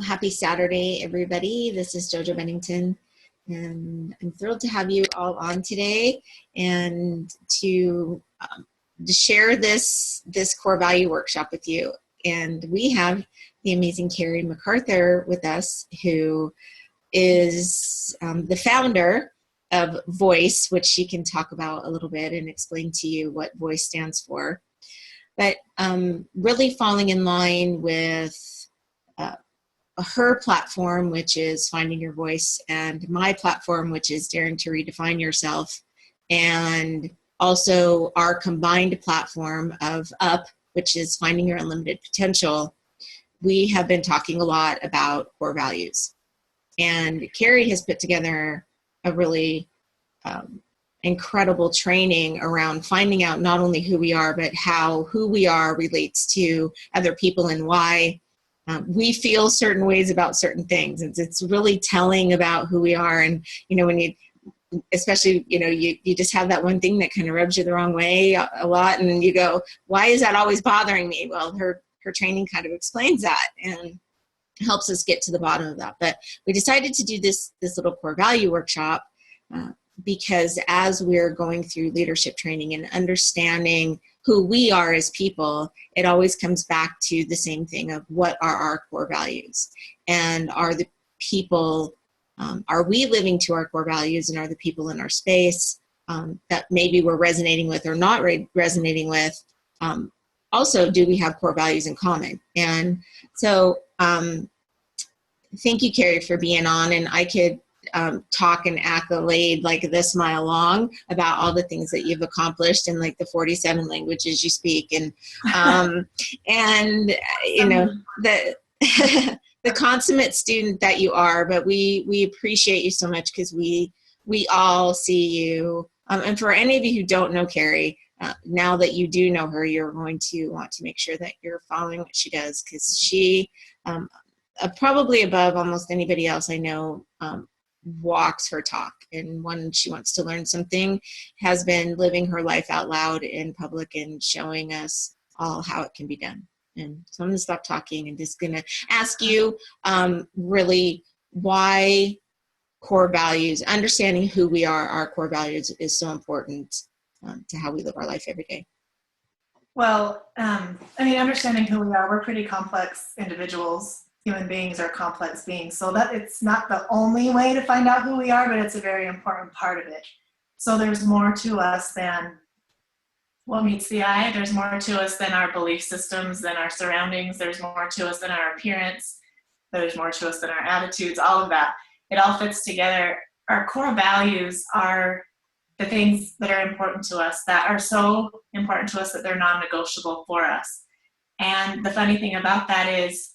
Happy Saturday, everybody. This is JoJo Bennington, and I'm thrilled to have you all on today and to share this core value workshop with you. And we have the amazing Cary MacArthur with us, who is the founder of Voice, which she can talk about a little bit and explain to you what Voice stands for. But really falling in line with her platform, which is Finding Your Voice, and my platform, which is Daring to Redefine Yourself, and also our combined platform of UP, which is Finding Your Unlimited Potential. We have been talking a lot about core values. And Cary has put together a really incredible training around finding out not only who we are, but how who we are relates to other people and why we feel certain ways about certain things. It's really telling about who we are. And, you know, when you, especially, you know, you just have that one thing that kind of rubs you the wrong way a lot. And you go, why is that always bothering me? Well, her training kind of explains that and helps us get to the bottom of that. But we decided to do this little core value workshop because as we're going through leadership training and understanding who we are as people, it always comes back to the same thing of what are our core values, and are the people, are we living to our core values, and are the people in our space that maybe we're resonating with or not resonating with, also do we have core values in common? And so thank you, Cary, for being on, and I could talk and accolade like this mile long about all the things that you've accomplished in like the 47 languages you speak, and and you know, the the consummate student that you are. But we appreciate you so much because we all see you, and for any of you who don't know Cary, now that you do know her, you're going to want to make sure that you're following what she does, because she probably above almost anybody else I know walks her talk, and when she wants to learn something, has been living her life out loud in public and showing us all how it can be done. And so I'm going to stop talking and just going to ask you really why core values, understanding who we are, our core values, is so important to how we live our life every day. Well, I mean, understanding who we are, we're pretty complex individuals. Human beings are complex beings, so that it's not the only way to find out who we are, but it's a very important part of it. So there's more to us than what meets the eye. There's more to us than our belief systems, than our surroundings. There's more to us than our appearance. There's more to us than our attitudes, all of that. It all fits together. Our core values are the things that are important to us, that are so important to us that they're non-negotiable for us. And the funny thing about that is,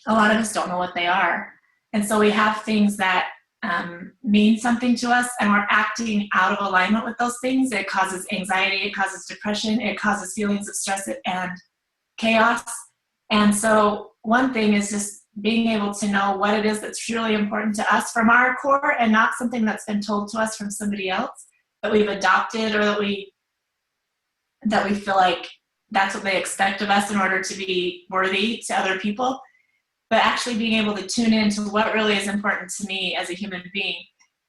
a lot of us don't know what they are. And so we have things that mean something to us, and we're acting out of alignment with those things. It causes anxiety, it causes depression, it causes feelings of stress and chaos. And so one thing is just being able to know what it is that's truly important to us from our core, and not something that's been told to us from somebody else that we've adopted, or that we feel like that's what they expect of us in order to be worthy to other people. But actually being able to tune into what really is important to me as a human being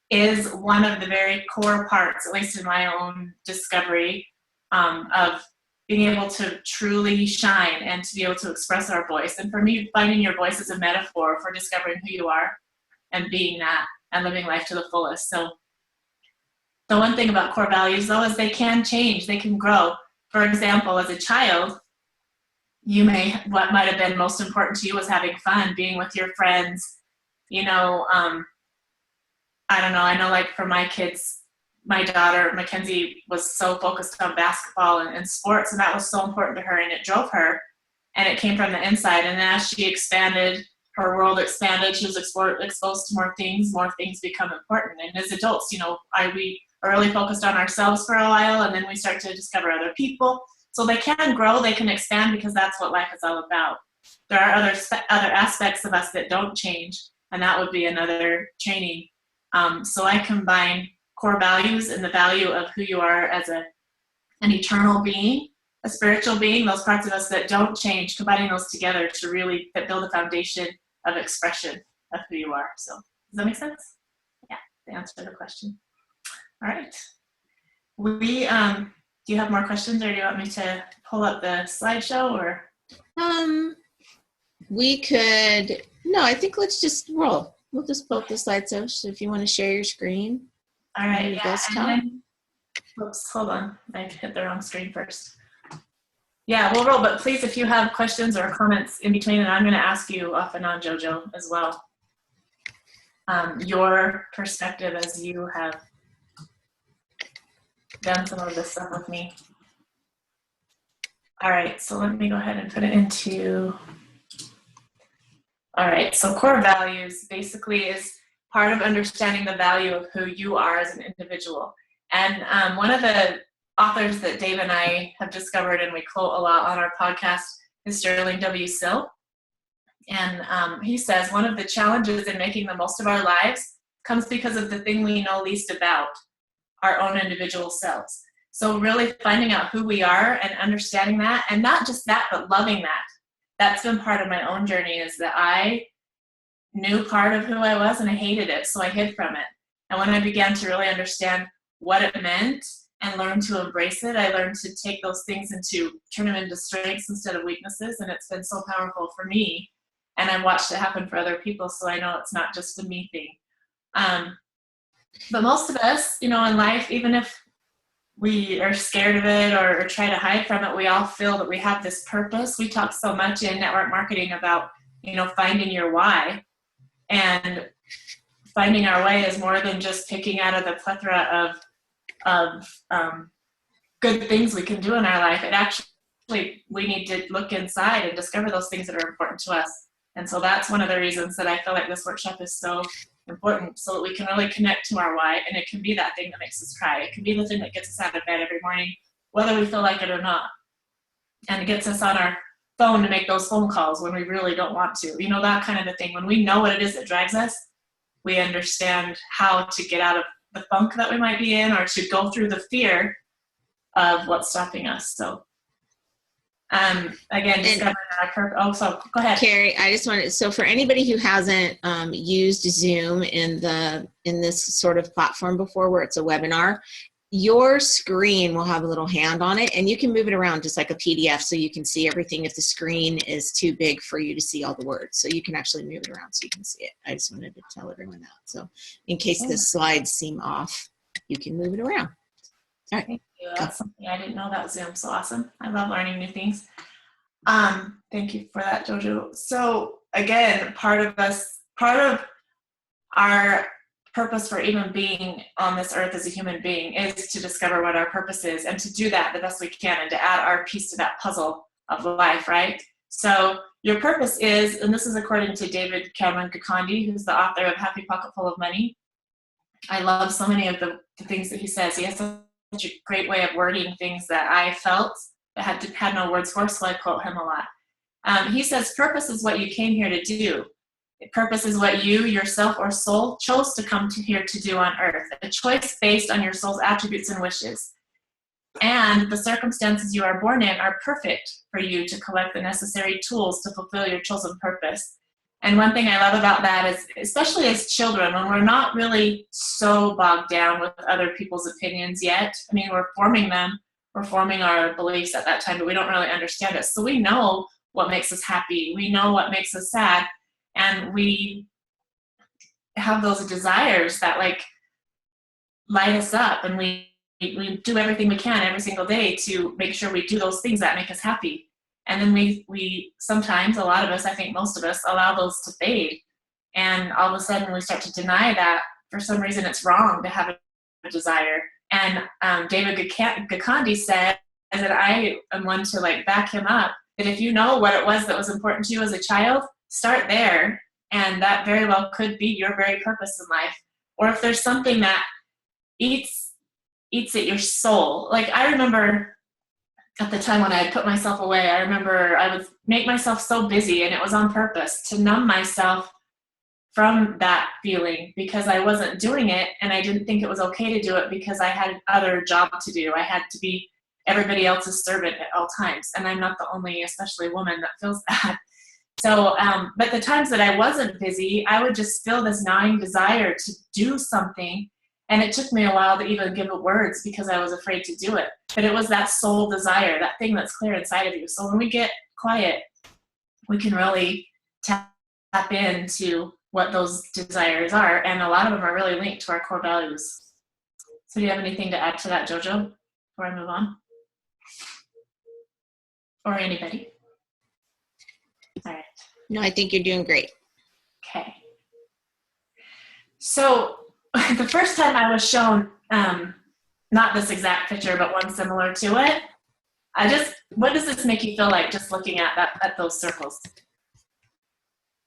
is one of the very core parts, at least in my own discovery, of being able to truly shine and to be able to express our voice. And for me, finding your voice is a metaphor for discovering who you are and being that and living life to the fullest. So the one thing about core values, though, is they can change, they can grow. For example, as a child, what might have been most important to you was having fun, being with your friends. You know, I don't know. I know, like for my kids, my daughter, Mackenzie, was so focused on basketball and sports, and that was so important to her, and it drove her, and it came from the inside. And as she expanded, her world expanded, she was exposed to more things become important. And as adults, you know, we are really focused on ourselves for a while, and then we start to discover other people. So they can grow, they can expand, because that's what life is all about. There are other aspects of us that don't change, and that would be another training. So I combine core values and the value of who you are as an eternal being, a spiritual being, those parts of us that don't change, combining those together to really build a foundation of expression of who you are. So does that make sense? Yeah, to answer the question. All right. Do you have more questions, or do you want me to pull up the slideshow, or? We could, no, I think let's just roll. We'll just pull up the slideshow. So if you want to share your screen. All right, yeah. Desktop. Oops, hold on. I hit the wrong screen first. Yeah, we'll roll, but please, if you have questions or comments in between, and I'm going to ask you off and on, JoJo, as well. Your perspective as you have done some of this stuff with me. All right, so let me go ahead and put it into, all right, so core values basically is part of understanding the value of who you are as an individual. And one of the authors that Dave and I have discovered and we quote a lot on our podcast is Sterling W. Sill. And he says, one of the challenges in making the most of our lives comes because of the thing we know least about, our own individual selves. So really finding out who we are and understanding that, and not just that, but loving that. That's been part of my own journey, is that I knew part of who I was and I hated it, so I hid from it. And when I began to really understand what it meant and learn to embrace it, I learned to take those things and to turn them into strengths instead of weaknesses, and it's been so powerful for me. And I've watched it happen for other people, so I know it's not just a me thing. But most of us, in life, even if we are scared of it or try to hide from it, we all feel that we have this purpose. We talk so much in network marketing about, finding your why. And finding our way is more than just picking out of the plethora of good things we can do in our life. It actually, we need to look inside and discover those things that are important to us. And so that's one of the reasons that I feel like this workshop is so important, so that we can really connect to our why. And it can be that thing that makes us cry. It can be the thing that gets us out of bed every morning, whether we feel like it or not. And it gets us on our phone to make those phone calls when we really don't want to. That kind of a thing. When we know what it is that drives us, we understand how to get out of the funk that we might be in, or to go through the fear of what's stopping us. So again, discovering our purpose. So go ahead, Cary. I just wanted, so for anybody who hasn't used Zoom in this sort of platform before, where it's a webinar, your screen will have a little hand on it, and you can move it around just like a PDF, so you can see everything if the screen is too big for you to see all the words. So you can actually move it around so you can see it. I just wanted to tell everyone that. So in case the slides seem off, you can move it around. All right. Thank you. That's something I didn't know about Zoom. So awesome. I love learning new things. Thank you for that, JoJo. So again, part of our purpose for even being on this earth as a human being is to discover what our purpose is, and to do that the best we can, and to add our piece to that puzzle of life, right? So your purpose is, and this is according to David Cameron Gikandi, who's the author of Happy Pocket Full of Money. I love so many of the things that he says. He has such a great way of wording things that I felt that had no words for, so I quote him a lot. He says, purpose is what you came here to do. Purpose is what you, yourself, or soul chose to come here to do on earth. A choice based on your soul's attributes and wishes. And the circumstances you are born in are perfect for you to collect the necessary tools to fulfill your chosen purpose. And one thing I love about that is, especially as children, when we're not really so bogged down with other people's opinions yet. I mean, we're forming them, we're forming our beliefs at that time, but we don't really understand it. So we know what makes us happy. We know what makes us sad. And we have those desires that light us up, and we do everything we can every single day to make sure we do those things that make us happy. And then we sometimes, a lot of us, I think most of us, allow those to fade. And all of a sudden we start to deny that for some reason it's wrong to have a desire. And David Gikandi said that I am one to back him up, that if you know what it was that was important to you as a child, start there. And that very well could be your very purpose in life. Or if there's something that eats at your soul. I remember at the time when I had put myself away, I remember I would make myself so busy, and it was on purpose to numb myself from that feeling, because I wasn't doing it, and I didn't think it was okay to do it because I had other job to do. I had to be everybody else's servant at all times. And I'm not the only, especially woman, that feels that. So, but the times that I wasn't busy, I would just feel this gnawing desire to do something. And it took me a while to even give it words because I was afraid to do it. But it was that soul desire, that thing that's clear inside of you. So when we get quiet, we can really tap into what those desires are. And a lot of them are really linked to our core values. So do you have anything to add to that, JoJo, before I move on? Or anybody? All right. No, I think you're doing great. Okay. So the first time I was shown, not this exact picture, but one similar to it, what does this make you feel like just looking at those circles?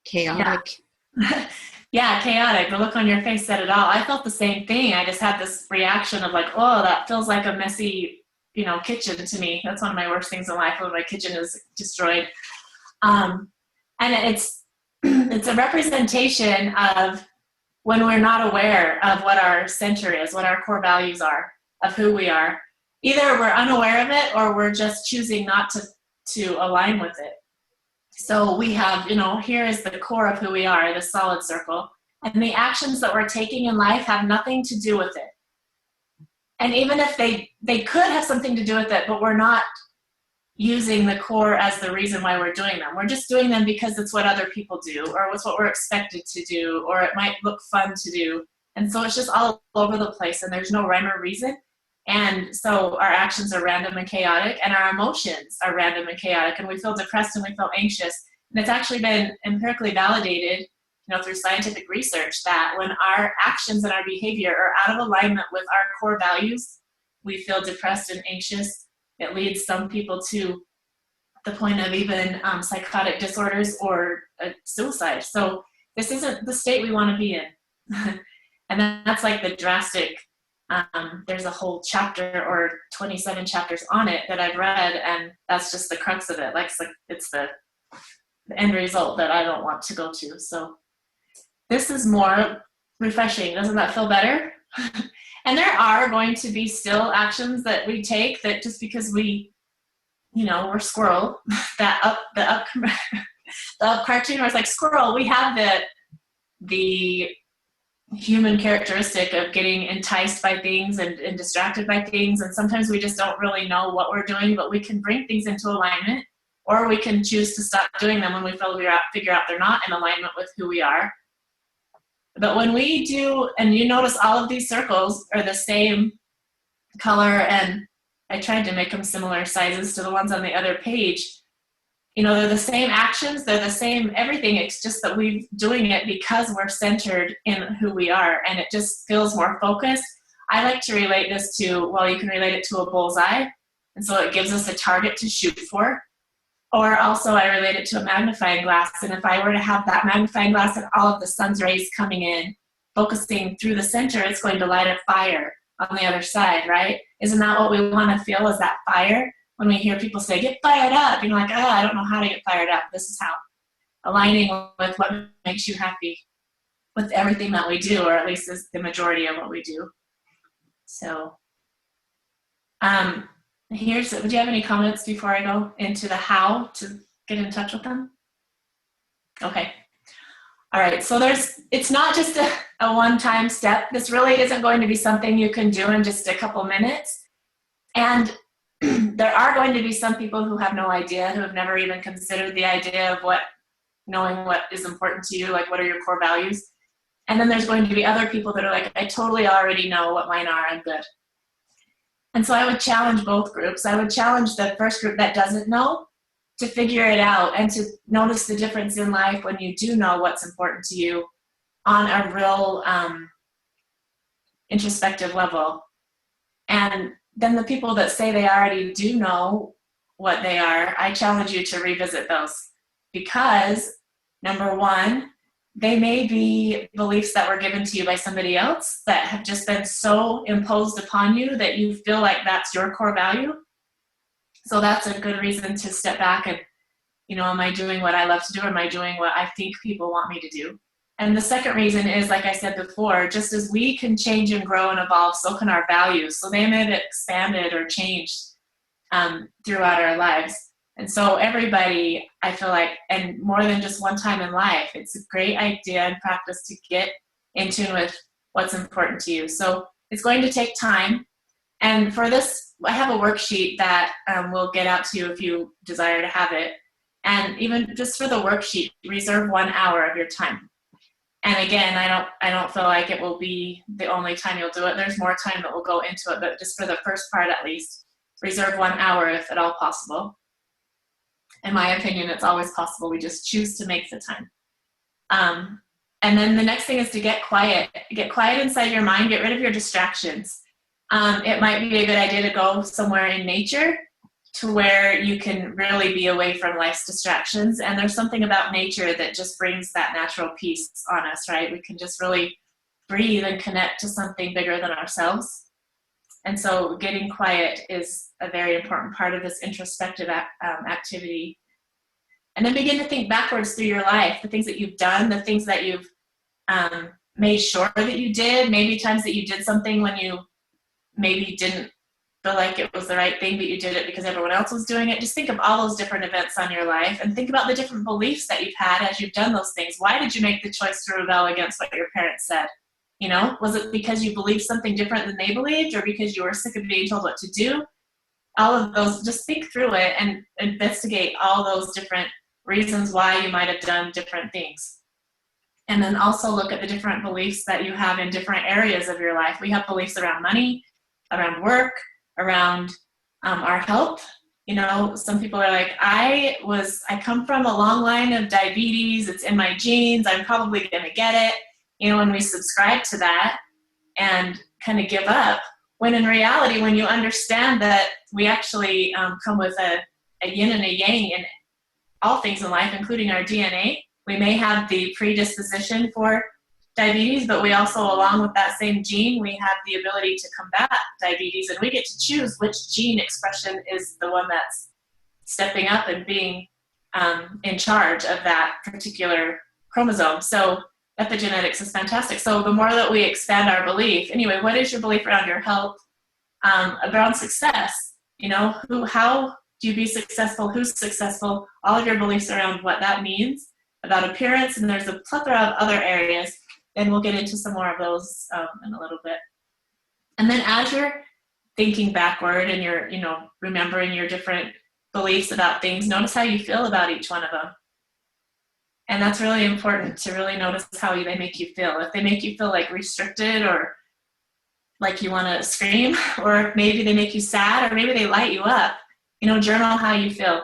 Chaotic. Yeah. Yeah, chaotic. The look on your face said it all. I felt the same thing. I just had this reaction of like, oh, that feels like a messy, kitchen to me. That's one of my worst things in life when my kitchen is destroyed. And it's a representation of when we're not aware of what our center is, what our core values are, of who we are. Either we're unaware of it or we're just choosing not to align with it. So we have, here is the core of who we are, the solid circle. And the actions that we're taking in life have nothing to do with it. And even if they could have something to do with it, but we're not using the core as the reason why we're doing them. We're just doing them because it's what other people do, or it's what we're expected to do, or it might look fun to do. And so it's just all over the place, and there's no rhyme or reason. And so our actions are random and chaotic, and our emotions are random and chaotic, and we feel depressed and we feel anxious. And it's actually been empirically validated, through scientific research, that when our actions and our behavior are out of alignment with our core values, we feel depressed and anxious. It leads some people to the point of even psychotic disorders or suicide. So this isn't the state we want to be in. And that's like the drastic, there's a whole chapter or 27 chapters on it that I've read, and that's just the crux of it. Like it's the end result that I don't want to go to. So this is more refreshing. Doesn't that feel better? And there are going to be still actions that we take that just because we, we're squirrel, the up cartoon where it's like squirrel, we have the human characteristic of getting enticed by things and distracted by things. And sometimes we just don't really know what we're doing, but we can bring things into alignment, or we can choose to stop doing them when we figure out they're not in alignment with who we are. But when we do, and you notice all of these circles are the same color, and I tried to make them similar sizes to the ones on the other page. They're the same actions, they're the same everything. It's just that we're doing it because we're centered in who we are, and it just feels more focused. I like to relate this to, you can relate it to a bullseye, and so it gives us a target to shoot for. Or also I relate it to a magnifying glass, and if I were to have that magnifying glass and all of the sun's rays coming in, focusing through the center, it's going to light a fire on the other side, right? Isn't that what we want to feel, is that fire? When we hear people say, get fired up, you're like, I don't know how to get fired up. This is how. Aligning with what makes you happy with everything that we do, or at least is the majority of what we do. So, do you have any comments before I go into the how to get in touch with them? Okay. All right, so it's not just a one-time step. This really isn't going to be something you can do in just a couple minutes. And there are going to be some people who have no idea, who have never even considered the idea of knowing what is important to you, like what are your core values. And then there's going to be other people that are like, I totally already know what mine are, I'm good. And so I would challenge both groups. I would challenge the first group that doesn't know to figure it out and to notice the difference in life when you do know what's important to you on a real introspective level. And then the people that say they already do know what they are, I challenge you to revisit those, because number one, they may be beliefs that were given to you by somebody else that have just been so imposed upon you that you feel like that's your core value. So that's a good reason to step back and, am I doing what I love to do, or am I doing what I think people want me to do? And the second reason is, like I said before, just as we can change and grow and evolve, so can our values. So they may have expanded or changed throughout our lives. And so everybody, I feel like, and more than just one time in life, it's a great idea and practice to get in tune with what's important to you. So it's going to take time. And for this, I have a worksheet that we'll get out to you if you desire to have it. And even just for the worksheet, reserve 1 hour of your time. And again, I don't feel like it will be the only time you'll do it. There's more time that will go into it, but just for the first part at least, reserve 1 hour if at all possible. In my opinion, it's always possible. We just choose to make the time. And then the next thing is to get quiet. Get quiet inside your mind. Get rid of your distractions. It might be a good idea to go somewhere in nature to where you can really be away from life's distractions. And there's something about nature that just brings that natural peace on us, right? We can just really breathe and connect to something bigger than ourselves. And so getting quiet is a very important part of this introspective activity. And then begin to think backwards through your life, the things that you've done, the things that you've made sure that you did, maybe times that you did something when you maybe didn't feel like it was the right thing, but you did it because everyone else was doing it. Just think of all those different events on your life and think about the different beliefs that you've had as you've done those things. Why did you make the choice to rebel against what your parents said? You know, was it because you believed something different than they believed, or because you were sick of being told what to do? All of those, just think through it and investigate all those different reasons why you might have done different things. And then also look at the different beliefs that you have in different areas of your life. We have beliefs around money, around work, around our health. You know, some people are like, I come from a long line of diabetes. It's in my genes. I'm probably going to get it. You know, when we subscribe to that and kind of give up, when in reality, when you understand that we actually come with a yin and a yang in all things in life, including our DNA, we may have the predisposition for diabetes, but we also, along with that same gene, we have the ability to combat diabetes, and we get to choose which gene expression is the one that's stepping up and being in charge of that particular chromosome. So epigenetics is fantastic. So the more that we expand our belief, anyway, what is your belief around your health, around success? You know, how do you be successful? Who's successful? All of your beliefs around what that means, about appearance, and there's a plethora of other areas. And we'll get into some more of those in a little bit. And then as you're thinking backward and you're, you know, remembering your different beliefs about things, notice how you feel about each one of them. And that's really important, to really notice how they make you feel. If they make you feel like restricted or like you want to scream, or maybe they make you sad, or maybe they light you up, you know, journal how you feel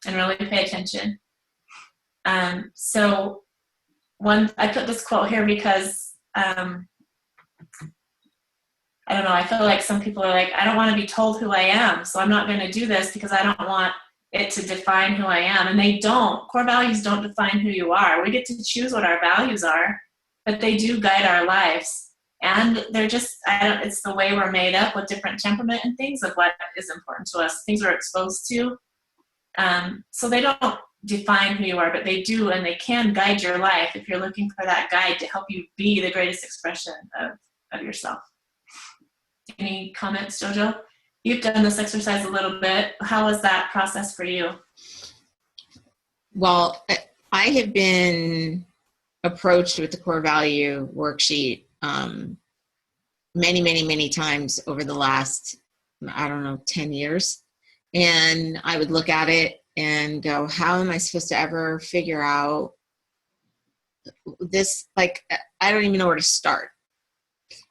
and really pay attention. So I put this quote here because I don't know, I feel like some people are like, I don't want to be told who I am, so I'm not going to do this because I don't want it to define who I am. And they don't. Core values don't define who you are. We get to choose what our values are, but they do guide our lives. And they're just, it's the way we're made up with different temperament and things of what is important to us, things we're exposed to. So they don't define who you are, but they do, and they can guide your life if you're looking for that guide to help you be the greatest expression of yourself. Any comments, JoJo? You've done this exercise a little bit. How was that process for you? Well, I have been approached with the core value worksheet many, many, many times over the last, 10 years. And I would look at it and go, how am I supposed to ever figure out this? Like, I don't even know where to start.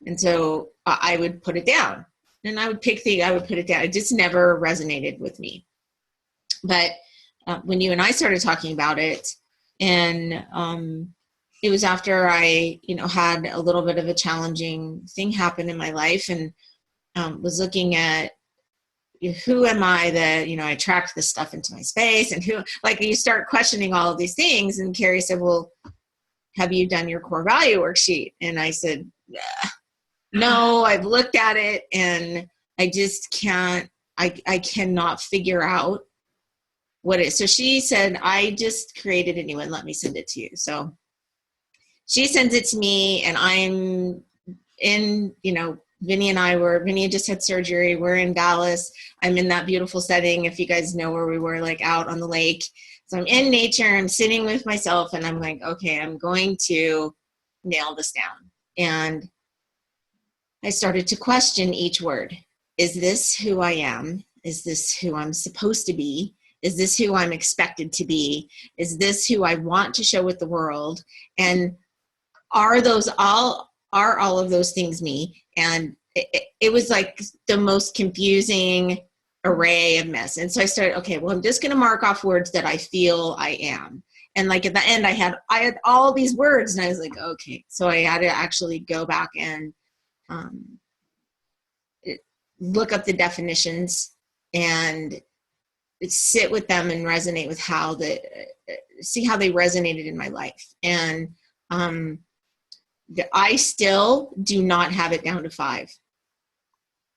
And so I would put it down, and I would put it down. It just never resonated with me. But when you and I started talking about it, and it was after I, had a little bit of a challenging thing happen in my life, and was looking at who am I that, I attract this stuff into my space, and who, like, you start questioning all of these things. And Cary said, well, have you done your core value worksheet? And I said, no, I've looked at it and I just can't, I cannot figure out what it is. So she said, I just created a new one. Let me send it to you. So she sends it to me, and I'm in, Vinny just had surgery. We're in Dallas. I'm in that beautiful setting. If you guys know where we were, like out on the lake. So I'm in nature, I'm sitting with myself, and I'm like, okay, I'm going to nail this down. And I started to question each word. Is this who I am? Is this who I'm supposed to be? Is this who I'm expected to be? Is this who I want to show with the world? And are all of those things me? And it was like the most confusing array of mess. And so I started, okay, well, I'm just going to mark off words that I feel I am. And like at the end, I had all these words, and I was like, okay. So I had to actually go back and look up the definitions and sit with them and resonate with see how they resonated in my life. And I still do not have it down to 5.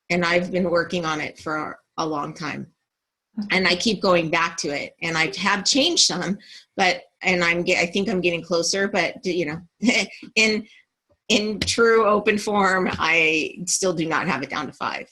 And I've been working on it for a long time. And I keep going back to it. And I have changed some, I think I'm getting closer, but you know, in true open form, I still do not have it down to 5.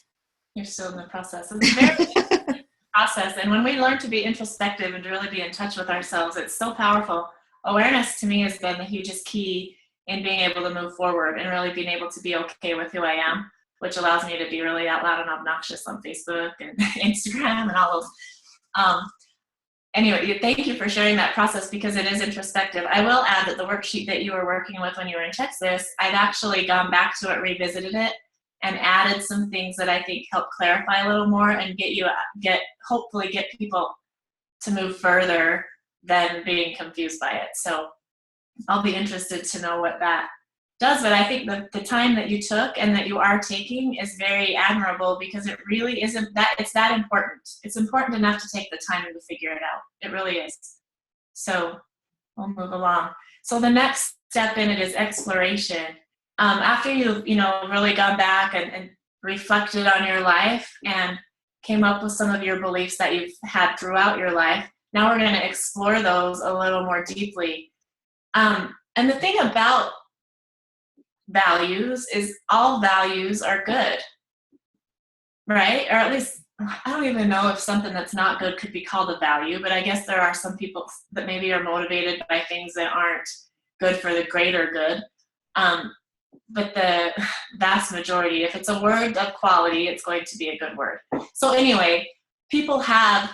You're still in the process. It's a very process. And when we learn to be introspective and to really be in touch with ourselves, it's so powerful. Awareness to me has been the hugest key in being able to move forward and really being able to be okay with who I am, which allows me to be really out loud and obnoxious on Facebook and Instagram and all those. Anyway, thank you for sharing that process because it is introspective. I will add that the worksheet that you were working with when you were in Texas, I've actually gone back to it, revisited it, and added some things that I think help clarify a little more and hopefully get people to move further than being confused by it. So I'll be interested to know what that does, but I think the time that you took and that you are taking is very admirable because it really isn't that, it's that important. It's important enough to take the time and to figure it out. It really is. So we'll move along. So the next step in it is exploration. After you've, really gone back and reflected on your life and came up with some of your beliefs that you've had throughout your life, now we're going to explore those a little more deeply. And the thing about values is all values are good, right? Or at least, I don't even know if something that's not good could be called a value, but I guess there are some people that maybe are motivated by things that aren't good for the greater good. But the vast majority, if it's a word of quality, it's going to be a good word. So anyway, people have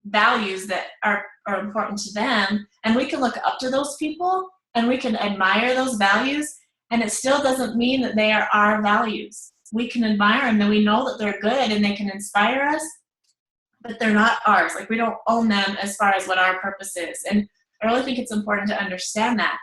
values that are important to them, and we can look up to those people and we can admire those values, and it still doesn't mean that they are our values. We can admire them and we know that they're good and they can inspire us, but they're not ours. Like, we don't own them as far as what our purpose is. And I really think it's important to understand that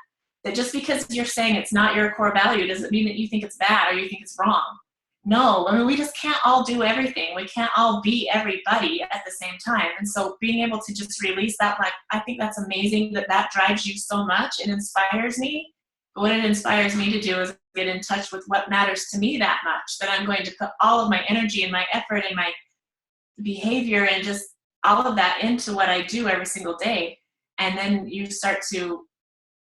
just because you're saying it's not your core value doesn't mean that you think it's bad or you think it's wrong. No, I mean, we just can't all do everything. We can't all be everybody at the same time. And so being able to just release that, like, I think that's amazing that drives you so much. It inspires me. But what it inspires me to do is get in touch with what matters to me that much, that I'm going to put all of my energy and my effort and my behavior and just all of that into what I do every single day. And then you start to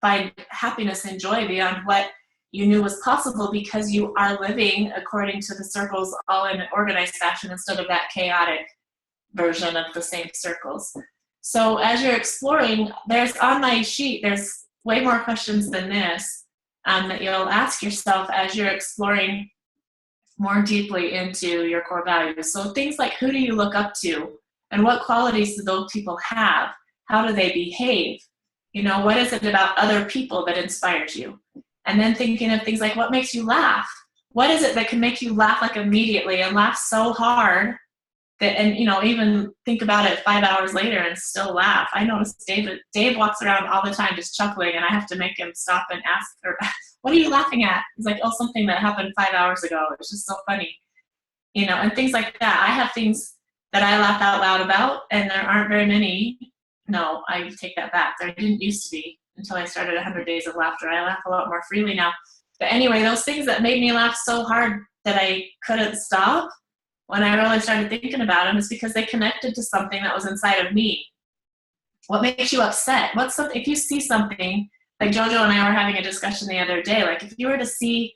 find happiness and joy beyond what you knew was possible because you are living according to the circles all in an organized fashion instead of that chaotic version of the same circles. So as you're exploring, on my sheet, there's way more questions than this that you'll ask yourself as you're exploring more deeply into your core values. So things like, who do you look up to? And what qualities do those people have? How do they behave? What is it about other people that inspires you? And then thinking of things like, what makes you laugh? What is it that can make you laugh like immediately and laugh so hard that, and even think about it 5 hours later and still laugh? I notice Dave walks around all the time just chuckling, and I have to make him stop and ask her, what are you laughing at? He's like, oh, something that happened 5 hours ago. It's just so funny, and things like that. I have things that I laugh out loud about, and there aren't very many. No, I take that back. There didn't used to be until I started 100 Days of Laughter. I laugh a lot more freely now. But anyway, those things that made me laugh so hard that I couldn't stop, when I really started thinking about them, is because they connected to something that was inside of me. What makes you upset? If you see something, like JoJo and I were having a discussion the other day, like if you were to see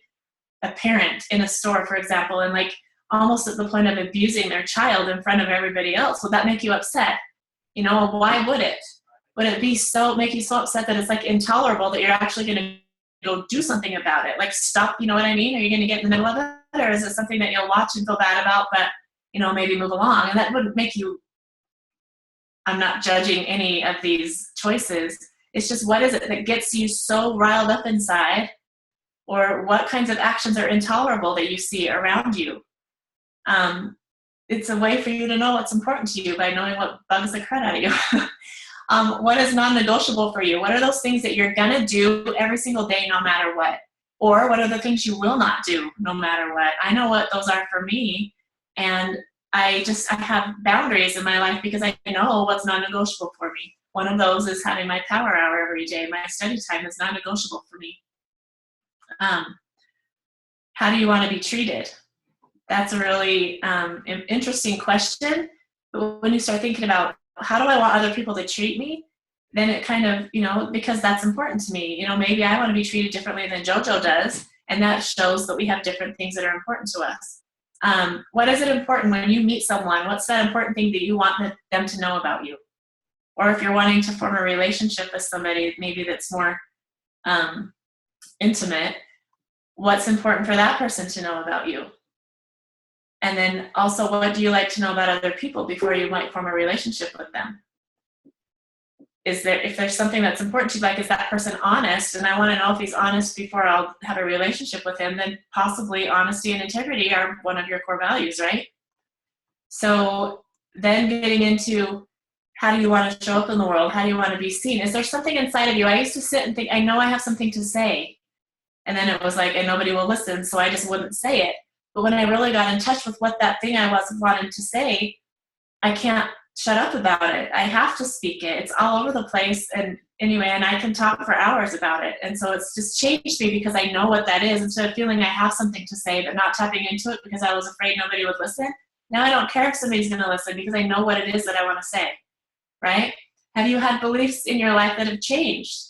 a parent in a store, for example, and like almost at the point of abusing their child in front of everybody else, would that make you upset? You know, why would it? Would it make you so upset that it's like intolerable that you're actually going to go do something about it? Like stop, you know what I mean? Are you going to get in the middle of it? Or is it something that you'll watch and feel bad about, but, you know, maybe move along? And that wouldn't make you, I'm not judging any of these choices. It's just, what is it that gets you so riled up inside? Or what kinds of actions are intolerable that you see around you? It's a way for you to know what's important to you by knowing what bugs the crud out of you. What is non-negotiable for you? What are those things that you're going to do every single day no matter what? Or what are the things you will not do no matter what? I know what those are for me. And I have boundaries in my life because I know what's non-negotiable for me. One of those is having my power hour every day. My study time is non-negotiable for me. How do you want to be treated? That's a really interesting question. But when you start thinking about how do I want other people to treat me, then it kind of, you know, because that's important to me. You know, maybe I want to be treated differently than JoJo does, and that shows that we have different things that are important to us. What is it important when you meet someone? What's that important thing that you want them to know about you? Or if you're wanting to form a relationship with somebody, maybe that's more intimate, what's important for that person to know about you? And then also, what do you like to know about other people before you might form a relationship with them? If there's something that's important to you, like, is that person honest? And I want to know if he's honest before I'll have a relationship with him, then possibly honesty and integrity are one of your core values, right? So then getting into, how do you want to show up in the world? How do you want to be seen? Is there something inside of you? I used to sit and think, I know I have something to say. And then it was like, and nobody will listen, so I just wouldn't say it. But when I really got in touch with what that thing I was wanting to say, I can't shut up about it. I have to speak it. It's all over the place. And anyway, and I can talk for hours about it. And so it's just changed me because I know what that is. Instead of feeling I have something to say but not tapping into it because I was afraid nobody would listen, now I don't care if somebody's going to listen because I know what it is that I want to say, right? Have you had beliefs in your life that have changed?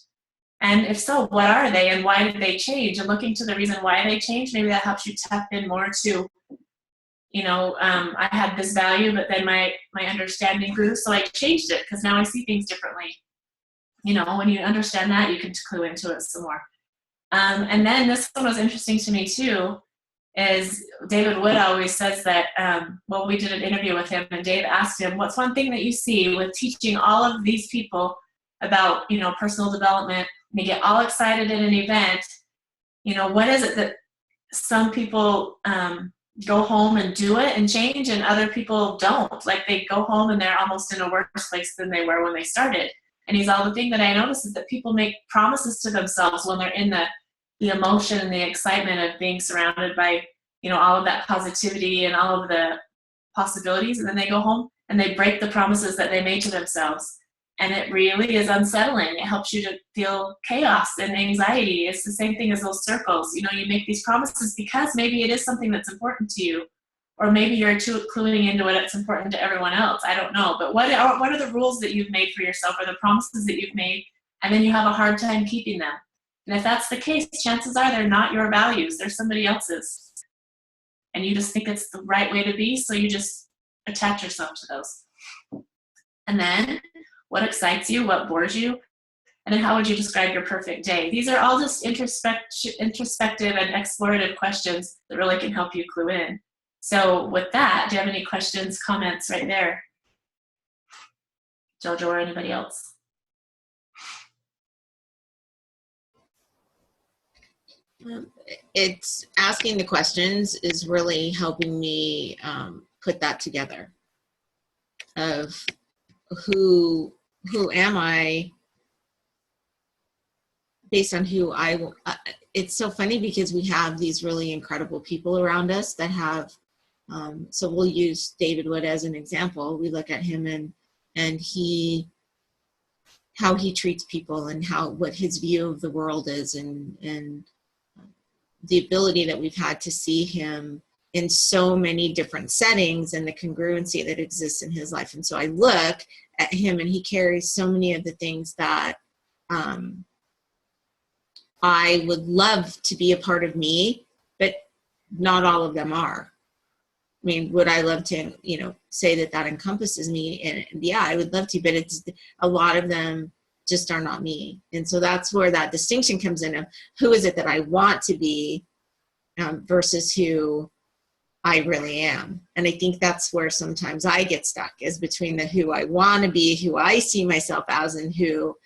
And if so, what are they and why did they change? And looking to the reason why they changed, maybe that helps you tap in more to, you know, I had this value, but then my understanding grew, so I changed it because now I see things differently. You know, when you understand that, you can clue into it some more. And then this one was interesting to me too, is David Wood always says that, well, we did an interview with him and Dave asked him, what's one thing that you see with teaching all of these people about, you know, personal development, and they get all excited at an event, you know, what is it that some people go home and do it and change and other people don't? Like they go home and they're almost in a worse place than they were when they started. And he's all, the thing that I notice is that people make promises to themselves when they're in the emotion and the excitement of being surrounded by, you know, all of that positivity and all of the possibilities. And then they go home and they break the promises that they made to themselves. And it really is unsettling. It helps you to feel chaos and anxiety. It's the same thing as those circles. You know, you make these promises because maybe it is something that's important to you. Or maybe you're too cluing into it, it's important to everyone else. I don't know. But what are the rules that you've made for yourself or the promises that you've made, and then you have a hard time keeping them? And if that's the case, chances are they're not your values. They're somebody else's. And you just think it's the right way to be, so you just attach yourself to those. And then, what excites you? What bores you? And then how would you describe your perfect day? These are all just introspective and explorative questions that really can help you clue in. So with that, do you have any questions, comments right there? JoJo or anybody else? It's asking the questions is really helping me put that together of who am I based on who it's so funny because we have these really incredible people around us that have, so we'll use David Wood as an example. We look at him and how he treats people and what his view of the world is and the ability that we've had to see him in so many different settings and the congruency that exists in his life. And so I look at him and he carries so many of the things that I would love to be a part of me but not all of them are. I mean, would I love to, say that encompasses me? And yeah, I would love to, but it's a lot of them just are not me. And so that's where that distinction comes in of who is it that I want to be versus who I really am. And I think that's where sometimes I get stuck, is between the who I want to be, who I see myself as, and who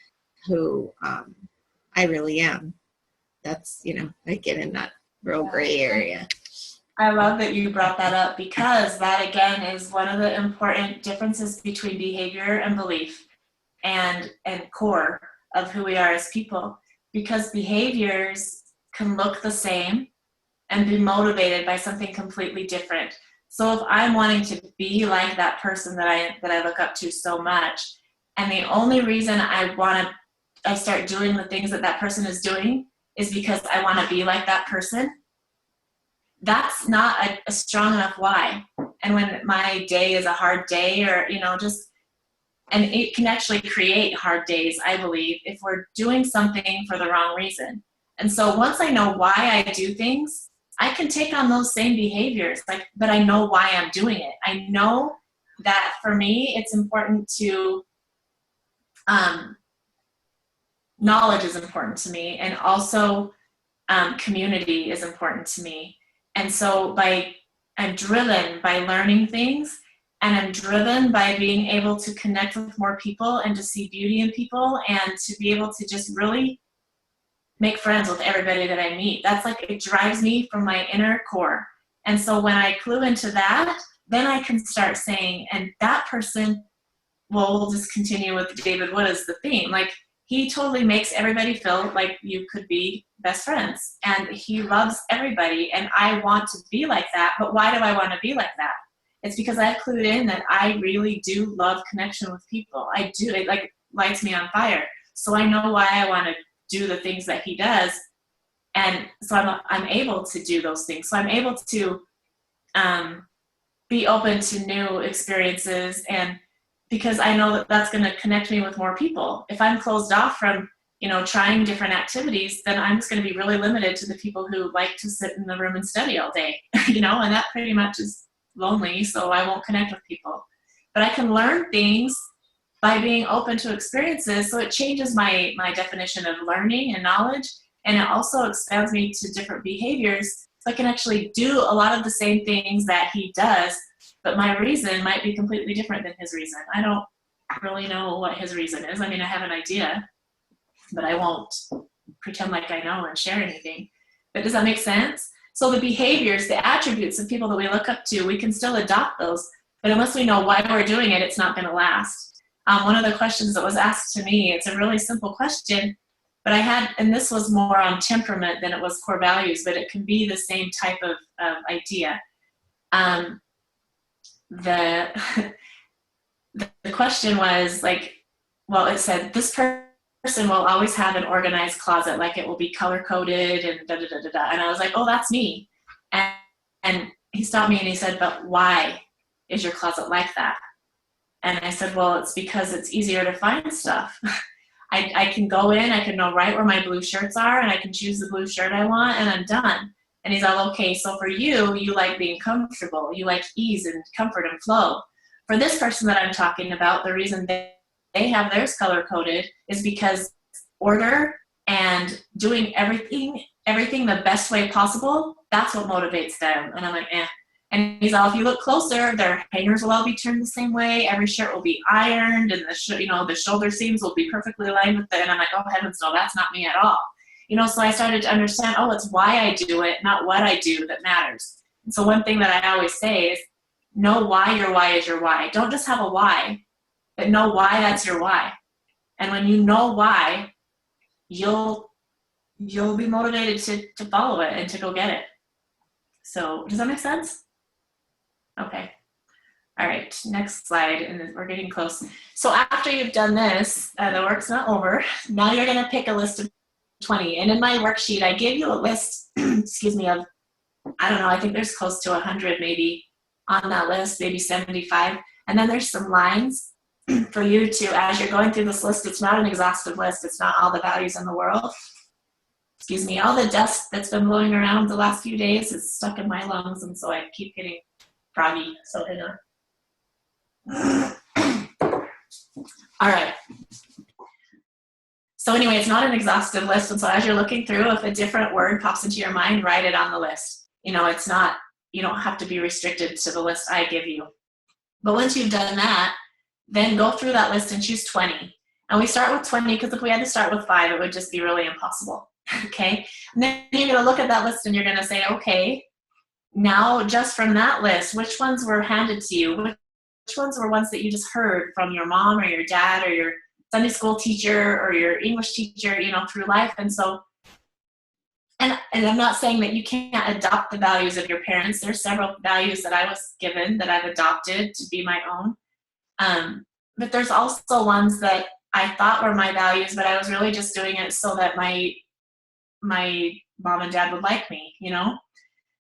I really am. That's, I get in that real gray area. I love that you brought that up, because that again is one of the important differences between behavior and belief and core of who we are as people, because behaviors can look the same and be motivated by something completely different. So if I'm wanting to be like that person that I look up to so much, and the only reason I start doing the things that person is doing is because I want to be like that person, that's not a strong enough why. And when my day is a hard day, or, and it can actually create hard days, I believe, if we're doing something for the wrong reason. And so once I know why I do things, I can take on those same behaviors, but I know why I'm doing it. I know that for me, it's important to, knowledge is important to me, and also community is important to me. And so I'm driven by learning things, and I'm driven by being able to connect with more people and to see beauty in people, and to be able to just really make friends with everybody that I meet. That's it drives me from my inner core. And so when I clue into that, then I can start saying, and that person, we'll just continue with David Wood as the theme. He totally makes everybody feel like you could be best friends, and he loves everybody, and I want to be like that. But why do I want to be like that? It's because I've clued in that I really do love connection with people. I do. It lights me on fire. So I know why I want to do the things that he does, and so I'm able to do those things. So I'm able to be open to new experiences, and because I know that that's going to connect me with more people. If I'm closed off from, trying different activities, then I'm just going to be really limited to the people who like to sit in the room and study all day, and that pretty much is lonely, so I won't connect with people. But I can learn things by being open to experiences, so it changes my definition of learning and knowledge, and it also expands me to different behaviors, so I can actually do a lot of the same things that he does, but my reason might be completely different than his reason. I don't really know what his reason is. I mean, I have an idea, but I won't pretend like I know and share anything. But does that make sense? So the behaviors, the attributes of people that we look up to, we can still adopt those, but unless we know why we're doing it, it's not going to last. One of the questions that was asked to me, it's a really simple question, but and this was more on temperament than it was core values, but it can be the same type of idea. The question was it said, this person will always have an organized closet, it will be color coded and da da da da da. And I was like, oh, that's me. And he stopped me and he said, but why is your closet like that? And I said, well, it's because it's easier to find stuff. I can go in, I can know right where my blue shirts are, and I can choose the blue shirt I want, and I'm done. And he's all, okay, so for you like being comfortable. You like ease and comfort and flow. For this person that I'm talking about, the reason they have theirs color-coded is because order and doing everything the best way possible, that's what motivates them. And I'm like, eh. And he's all, if you look closer, their hangers will all be turned the same way. Every shirt will be ironed, and the shoulder seams will be perfectly aligned with it. And I'm like, oh, heavens no, that's not me at all. So I started to understand, oh, it's why I do it, not what I do that matters. And so one thing that I always say is, know why your why is your why. Don't just have a why, but know why that's your why. And when you know why, you'll be motivated to follow it and to go get it. So does that make sense? Okay. All right, next slide, and we're getting close. So after you've done this, the work's not over. Now you're going to pick a list of 20. And in my worksheet, I gave you a list, excuse me, of, I don't know, I think there's close to 100 maybe on that list, maybe 75. And then there's some lines for you to, as you're going through this list, it's not an exhaustive list. It's not all the values in the world. excuse me, all the dust that's been blowing around the last few days is stuck in my lungs, and so I keep getting froggy. So all right. So anyway, it's not an exhaustive list, and so as you're looking through, if a different word pops into your mind, write it on the list. It's not, you don't have to be restricted to the list I give you. But once you've done that, then go through that list and choose 20. And we start with 20 because if we had to start with 5, it would just be really impossible. Okay? And then you're going to look at that list and you're going to say, okay, now just from that list, which ones were handed to you? Which ones were ones that you just heard from your mom or your dad or your Sunday school teacher or your English teacher, through life? And so, and I'm not saying that you can't adopt the values of your parents. There's several values that I was given that I've adopted to be my own. But there's also ones that I thought were my values, but I was really just doing it so that my mom and dad would like me,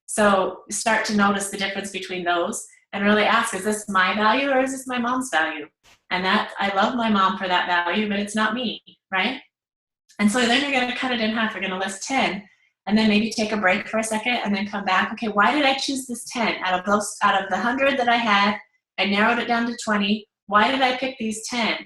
So start to notice the difference between those and really ask, is this my value or is this my mom's value? And that I love my mom for that value, but it's not me, right? And so then you're going to cut it in half. You're going to list 10 and then maybe take a break for a second and then come back. Okay, why did I choose this 10? Out of the 100 that I had, I narrowed it down to 20. Why did I pick these 10?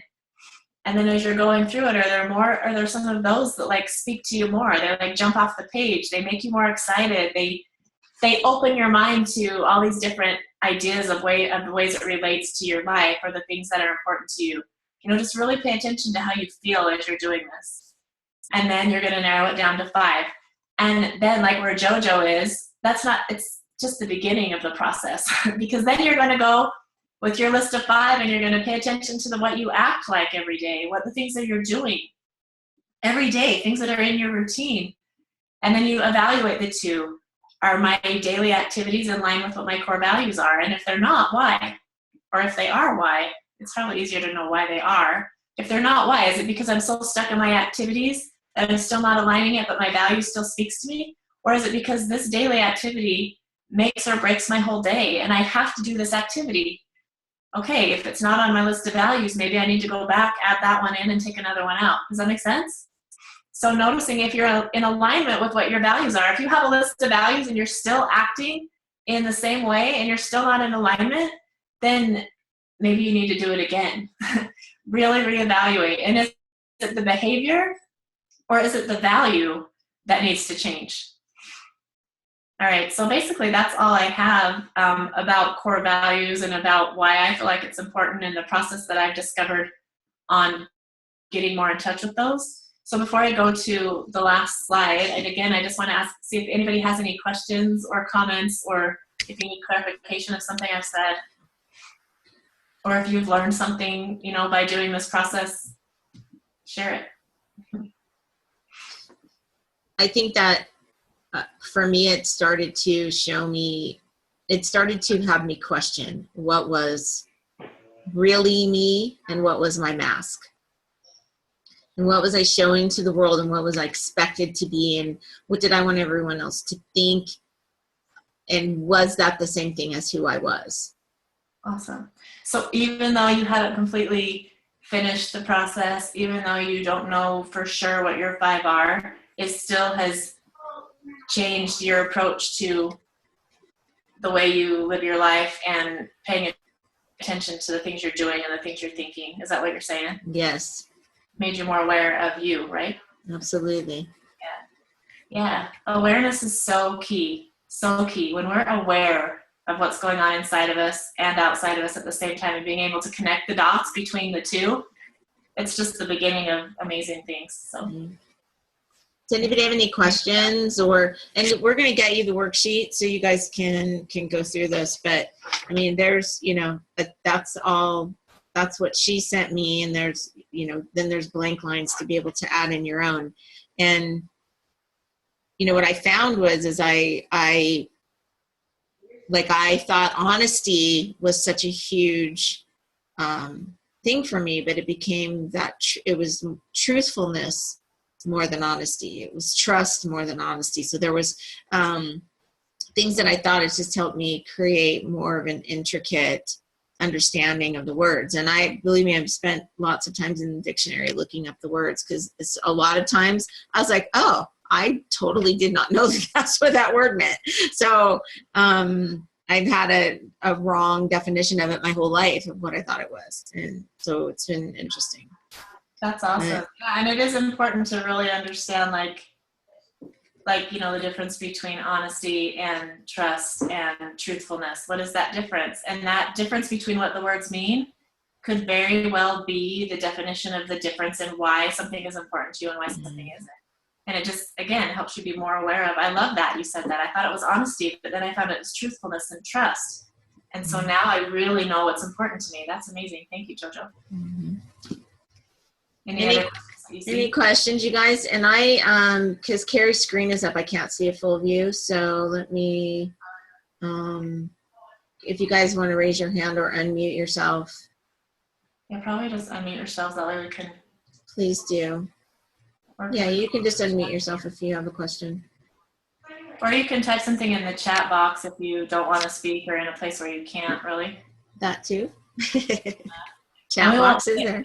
And then as you're going through it, are there some of those that speak to you more? They jump off the page. They make you more excited. They open your mind to all these different ideas of the ways it relates to your life or the things that are important to you. Just really pay attention to how you feel as you're doing this. And then you're going to narrow it down to 5. And then where JoJo is, it's just the beginning of the process because then you're going to go with your list of 5 and you're going to pay attention to what you act like every day, what the things that you're doing every day, things that are in your routine. And then you evaluate the 2. Are my daily activities in line with what my core values are? And if they're not, why? Or if they are, why? It's probably easier to know why they are. If they're not, why? Is it because I'm so stuck in my activities that I'm still not aligning it, but my value still speaks to me? Or is it because this daily activity makes or breaks my whole day and I have to do this activity? Okay, if it's not on my list of values, maybe I need to go back, add that one in, and take another one out. Does that make sense? So noticing if you're in alignment with what your values are. If you have a list of values and you're still acting in the same way and you're still not in alignment, then maybe you need to do it again. Really reevaluate. And is it the behavior or is it the value that needs to change? All right, so basically that's all I have about core values and about why I feel like it's important in the process that I've discovered on getting more in touch with those. So before I go to the last slide, and again, I just want to see if anybody has any questions or comments, or if you need clarification of something I've said, or if you've learned something, by doing this process, share it. I think that for me, it started to have me question what was really me and what was my mask. And what was I showing to the world and what was I expected to be and what did I want everyone else to think? And was that the same thing as who I was? Awesome. So even though you haven't completely finished the process, even though you don't know for sure what your 5 are, it still has changed your approach to the way you live your life and paying attention to the things you're doing and the things you're thinking. Is that what you're saying? Yes. Made you more aware of you, right? Absolutely. Yeah. Awareness is so key. So key. When we're aware of what's going on inside of us and outside of us at the same time and being able to connect the dots between the two, it's just the beginning of amazing things. So. Mm-hmm. Does anybody have any questions? And we're going to get you the worksheet so you guys can go through this. But I mean, there's, that's what she sent me. And there's, then there's blank lines to be able to add in your own. And, what I found was I thought honesty was such a huge thing for me, but it became that it was truthfulness more than honesty. It was trust more than honesty. So there was things that I thought it just helped me create more of an intricate understanding of the words. And believe me, I've spent lots of times in the dictionary looking up the words because it's a lot of times I was like, oh, I totally did not know that that's what that word meant. So I've had a wrong definition of it my whole life of what I thought it was. And so it's been interesting. That's awesome. Yeah, and it is important to really understand the difference between honesty and trust and truthfulness. What is that difference? And that difference between what the words mean could very well be the definition of the difference in why something is important to you and why something isn't. And it just, again, helps you be more aware of. I love that you said that. I thought it was honesty, but then I found it was truthfulness and trust. And so now I really know what's important to me. That's amazing. Thank you, JoJo. Mm-hmm. Any other questions that you see? Any questions, you guys? And I, because Cary's screen is up, I can't see a full view. So let me, if you guys want to raise your hand or unmute yourself. Yeah, probably just unmute yourselves. That way we can. Please do. Yeah, you can just unmute yourself if you have a question. Or you can type something in the chat box if you don't want to speak or in a place where you can't really. That too. Chat box is there.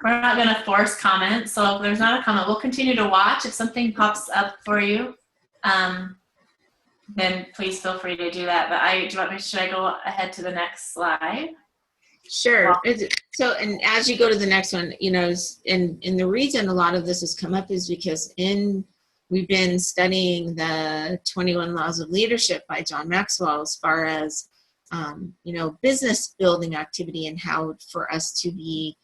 We're not going to force comments. So if there's not a comment, we'll continue to watch. If something pops up for you, then please feel free to do that. But should I go ahead to the next slide? Sure. So, and as you go to the next one, and the reason a lot of this has come up is because we've been studying the 21 Laws of Leadership by John Maxwell as far as, business building activity and how for us to be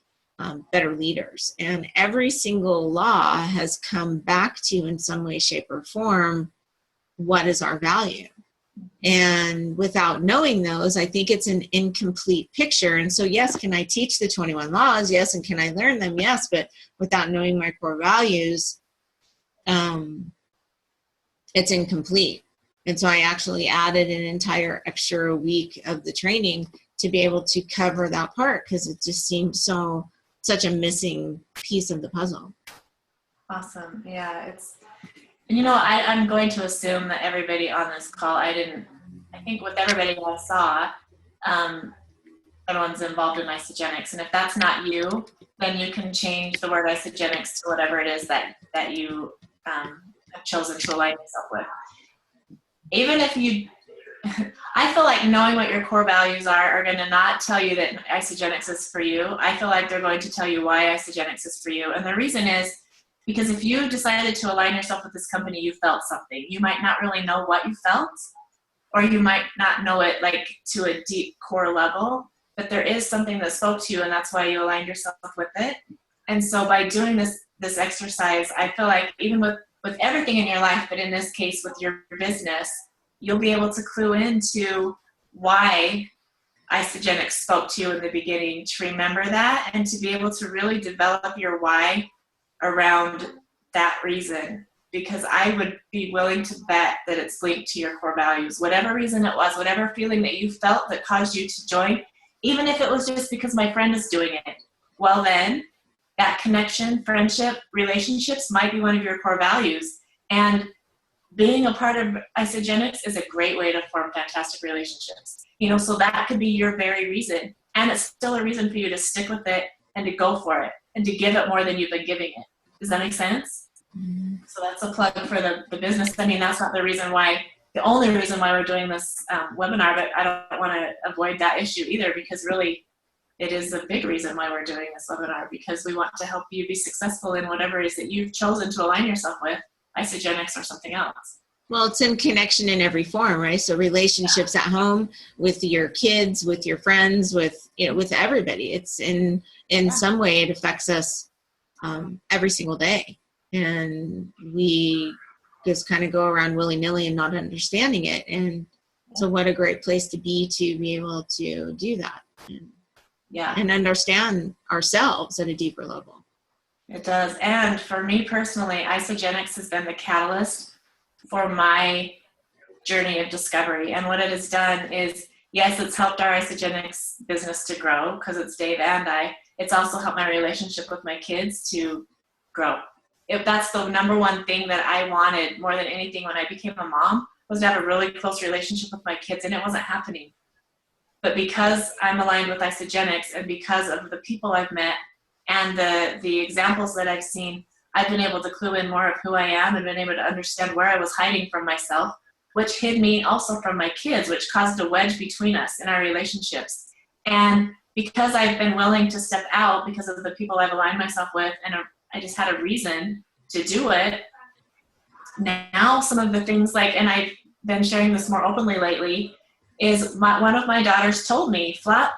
better leaders. And every single law has come back to, in some way, shape, or form, what is our value? And without knowing those, I think it's an incomplete picture. And so, yes, can I teach the 21 laws? Yes. And can I learn them? Yes. But without knowing my core values, it's incomplete. And so I actually added an entire extra week of the training to be able to cover that part, because it just seemed such a missing piece of the puzzle. Awesome. Yeah, I'm going to assume that everybody on this call, I think with everybody I saw, everyone's involved in isogenics. And if that's not you, then you can change the word isogenics to whatever it is that you have chosen to align yourself with. Even if you, I feel like knowing what your core values are going to not tell you that isogenics is for you. I feel like they're going to tell you why isogenics is for you. And the reason is because if you decided to align yourself with this company, you felt something. You might not really know what you felt, or you might not know it like to a deep core level, but there is something that spoke to you, and that's why you aligned yourself with it. And so by doing this exercise, I feel like even with everything in your life, but in this case with your business, you'll be able to clue into why isogenics spoke to you in the beginning, to remember that, and to be able to really develop your why around that reason. Because I would be willing to bet that it's linked to your core values. Whatever reason it was, whatever feeling that you felt that caused you to join, even if it was just because my friend is doing it, well then, that connection, friendship, relationships might be one of your core values. And being a part of isogenics is a great way to form fantastic relationships. So that could be your very reason. And it's still a reason for you to stick with it and to go for it and to give it more than you've been giving it. Does that make sense? Mm-hmm. So that's a plug for the business. I mean, that's not the only reason why we're doing this webinar, but I don't want to avoid that issue either, because really it is a big reason why we're doing this webinar, because we want to help you be successful in whatever it is that you've chosen to align yourself with, isogenics or something else. Well, it's in connection in every form, right? So relationships at home, with your kids, with your friends, with everybody. It's in some way it affects us every single day. And we just kind of go around willy-nilly and not understanding it. And so what a great place to be able to do that. And understand ourselves at a deeper level. It does. And for me personally, isogenics has been the catalyst for my journey of discovery. And what it has done is, yes, it's helped our isogenics business to grow because it's Dave and I. It's also helped my relationship with my kids to grow. If that's the number one thing that I wanted more than anything when I became a mom, was to have a really close relationship with my kids, and it wasn't happening. But because I'm aligned with isogenics and because of the people I've met and the examples that I've seen, I've been able to clue in more of who I am and been able to understand where I was hiding from myself, which hid me also from my kids, which caused a wedge between us in our relationships. And because I've been willing to step out because of the people I've aligned myself with, and I just had a reason to do it, now some of the things like, and I've been sharing this more openly lately, is one of my daughters told me flat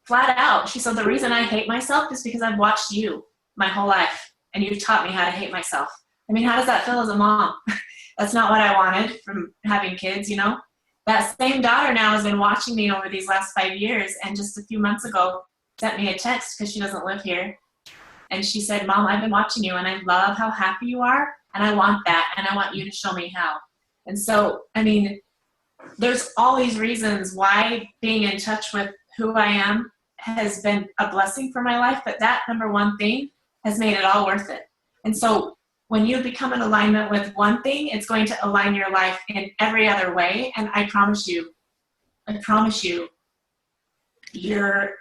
out, she said, the reason I hate myself is because I've watched you my whole life, and you've taught me how to hate myself. I mean, how does that feel as a mom? That's not what I wanted from having kids, you know? That same daughter now has been watching me over these last 5 years, and just a few months ago sent me a text because she doesn't live here. And she said, Mom, I've been watching you, and I love how happy you are, and I want that, and I want you to show me how. And so, I mean, there's all these reasons why being in touch with who I am has been a blessing for my life, but that number one thing has made it all worth it. And so when you become in alignment with one thing, it's going to align your life in every other way. And I promise you, your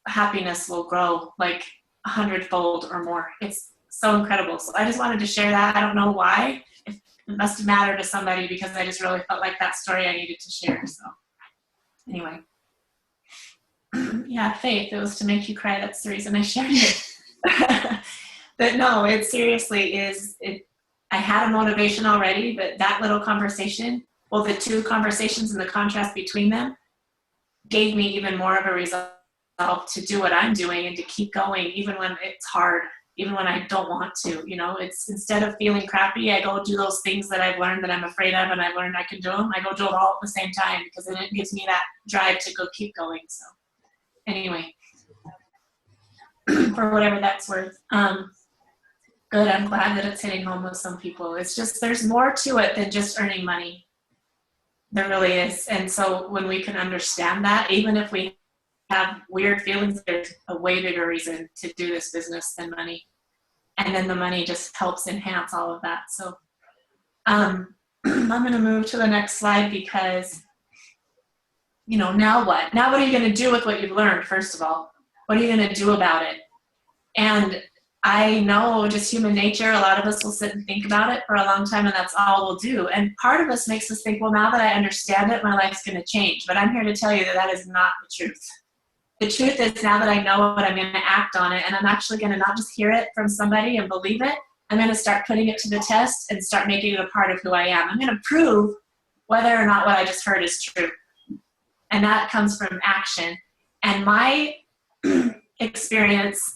happiness will grow like 100-fold or more. It's so incredible. So I just wanted to share that. I don't know why. It must have mattered to somebody because I just really felt like that story I needed to share. So anyway. Yeah, faith. It was to make you cry. That's the reason I shared it. But no, it seriously is. I had a motivation already, but that little conversation, well, the two conversations and the contrast between them gave me even more of a resolve to do what I'm doing and to keep going, even when it's hard, even when I don't want to. You know, it's instead of feeling crappy, I go do those things that I've learned that I'm afraid of, and I've learned I can do them. I go do them all at the same time because then it gives me that drive to go keep going. So anyway, for whatever that's worth. Good. I'm glad that it's hitting home with some people. It's just, there's more to it than just earning money. There really is. And so when we can understand that, even if we have weird feelings, there's a way bigger reason to do this business than money. And then the money just helps enhance all of that. So I'm going to move to the next slide because, you know, now what? Now what are you going to do with what you've learned, first of all? What are you going to do about it? And I know just human nature, a lot of us will sit and think about it for a long time, and that's all we'll do. And part of us makes us think, well, now that I understand it, my life's going to change. But I'm here to tell you that that is not the truth. The truth is, now that I know it, I'm going to act on it, and I'm actually going to not just hear it from somebody and believe it. I'm going to start putting it to the test and start making it a part of who I am. I'm going to prove whether or not what I just heard is true. And that comes from action. And my experience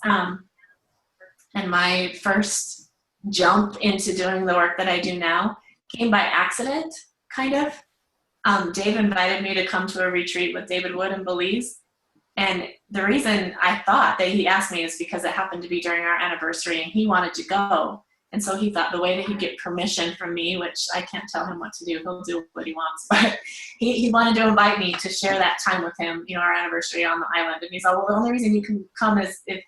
and my first jump into doing the work that I do now came by accident, kind of. Dave invited me to come to a retreat with David Wood in Belize. And the reason I thought that he asked me is because it happened to be during our anniversary and he wanted to go. And so he thought the way that he'd get permission from me, which I can't tell him what to do, he'll do what he wants, but he wanted to invite me to share that time with him, you know, our anniversary on the island. And he's like, well, the only reason you can come is if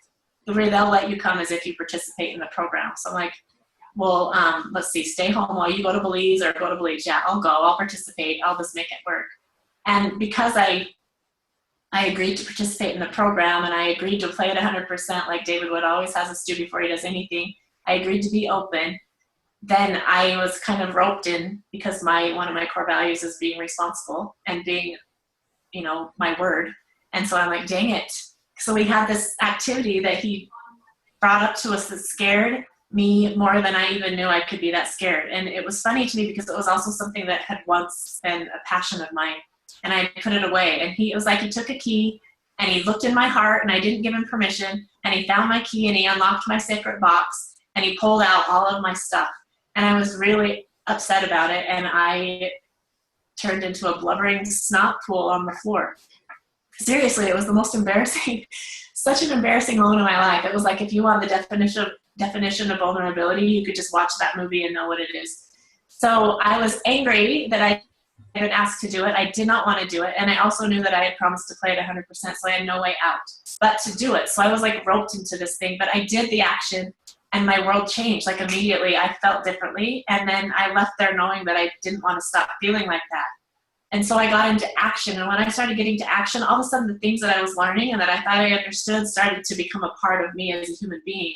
the way they'll let you come is if you participate in the program. So I'm like, well, let's see, stay home while you go to Belize or go to Belize. Yeah, I'll go, I'll participate, I'll just make it work. And because I agreed to participate in the program and I agreed to play it 100% like David Wood always has us do before he does anything, I agreed to be open. Then I was kind of roped in because one of my core values is being responsible and being, you know, my word. And so I'm like, dang it. So we had this activity that he brought up to us that scared me more than I even knew I could be that scared. And it was funny to me because it was also something that had once been a passion of mine. And I put it away. And it was like he took a key and he looked in my heart and I didn't give him permission. And he found my key and he unlocked my sacred box and he pulled out all of my stuff. And I was really upset about it. And I turned into a blubbering snot pool on the floor. Seriously, it was the most embarrassing, such an embarrassing moment in my life. It was like if you want the definition of vulnerability, you could just watch that movie and know what it is. So I was angry that I had been asked to do it. I did not want to do it. And I also knew that I had promised to play it 100%, so I had no way out but to do it. So I was like roped into this thing, but I did the action and my world changed. Like immediately I felt differently. And then I left there knowing that I didn't want to stop feeling like that. And so I got into action. And when I started getting to action, all of a sudden the things that I was learning and that I thought I understood started to become a part of me as a human being.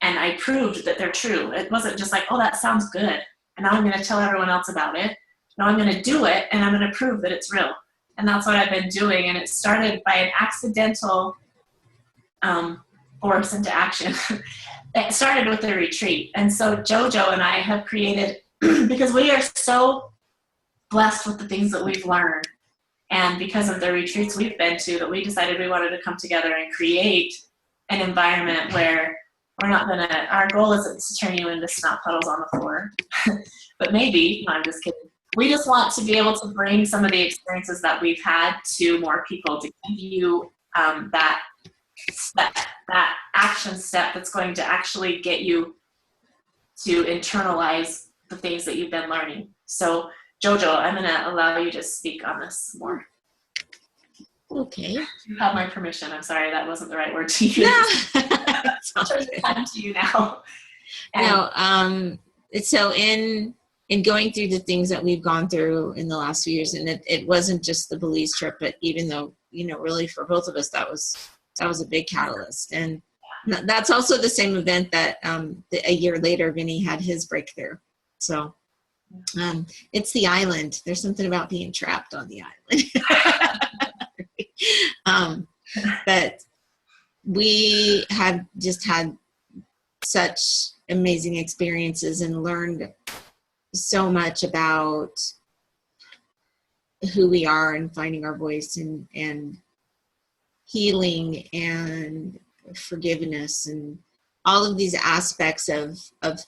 and I proved that they're true. It wasn't just like, oh, that sounds good, and now I'm going to tell everyone else about it. No, I'm going to do it, and I'm going to prove that it's real. And that's what I've been doing. And it started by an accidental force into action. It started with the retreat. And so JoJo and I have created, because we are so blessed with the things that we've learned, and because of the retreats we've been to, that we decided we wanted to come together and create an environment where we're not going to, our goal isn't to turn you into snot puddles on the floor, but maybe, no, I'm just kidding. We just want to be able to bring some of the experiences that we've had to more people, to give you that action step that's going to actually get you to internalize the things that you've been learning. So JoJo, I'm going to allow you to speak on this more. Okay. You have my permission. I'm sorry, that wasn't the right word to use. No. I'll turn the time to you now. No, so in going through the things that we've gone through in the last few years, and it wasn't just the Belize trip, but even though, really for both of us, that was a big catalyst. And that's also the same event that a year later, Vinny had his breakthrough. So it's the island. There's something about being trapped on the island. But we have just had such amazing experiences and learned so much about who we are and finding our voice and healing and forgiveness and all of these aspects of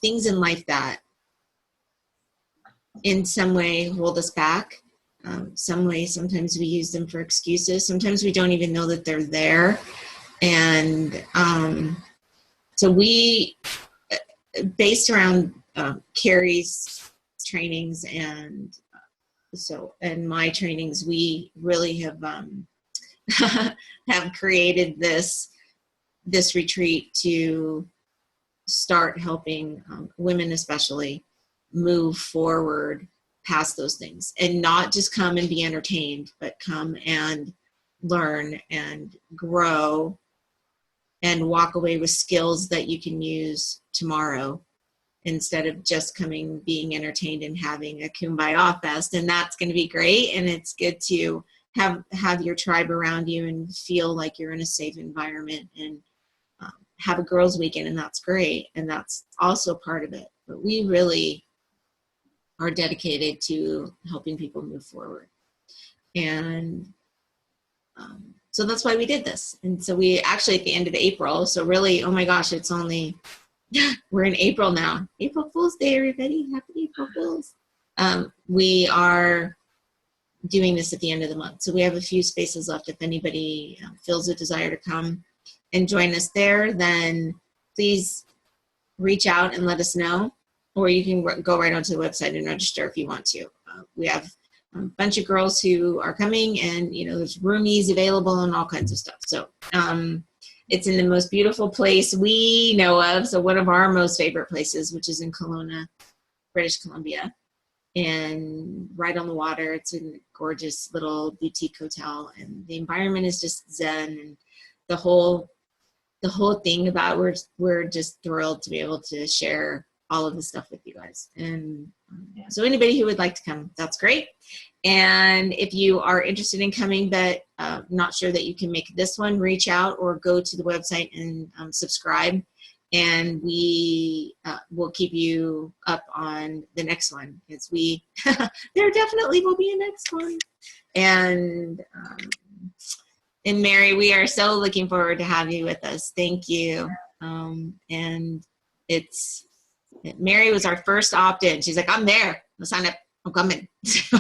things in life that in some way hold us back. Sometimes we use them for excuses. Sometimes we don't even know that they're there. And so we, based around Cary's trainings and my trainings, we really have have created this retreat to start helping women especially move forward past those things, and not just come and be entertained, but come and learn and grow and walk away with skills that you can use tomorrow, instead of just coming, being entertained and having a kumbaya fest. And that's going to be great. And it's good to have your tribe around you and feel like you're in a safe environment, and have a girls' weekend, and that's great. And that's also part of it. But we really are dedicated to helping people move forward. And so that's why we did this. And so we actually, at the end of April, so really, oh my gosh, we're in April now. April Fool's Day, everybody. Happy April Fools. We are doing this at the end of the month. So we have a few spaces left. If anybody feels a desire to come and join us there, then please reach out and let us know. Or you can go right onto the website and register if you want to. We have a bunch of girls who are coming, and there's roomies available and all kinds of stuff. So it's in the most beautiful place we know of. So one of our most favorite places, which is in Kelowna, British Columbia, and right on the water. It's a gorgeous little boutique hotel, and the environment is just zen, and the whole thing about we're just thrilled to be able to share all of the stuff with you guys. And so anybody who would like to come, that's great. And if you are interested in coming but not sure that you can make this one, reach out or go to the website and subscribe, and we will keep you up on the next one, because there definitely will be a next one. And Mary, we are so looking forward to have you with us. Thank you. And Mary was our first opt-in. She's like, I'm there. I'll sign up. I'm coming. So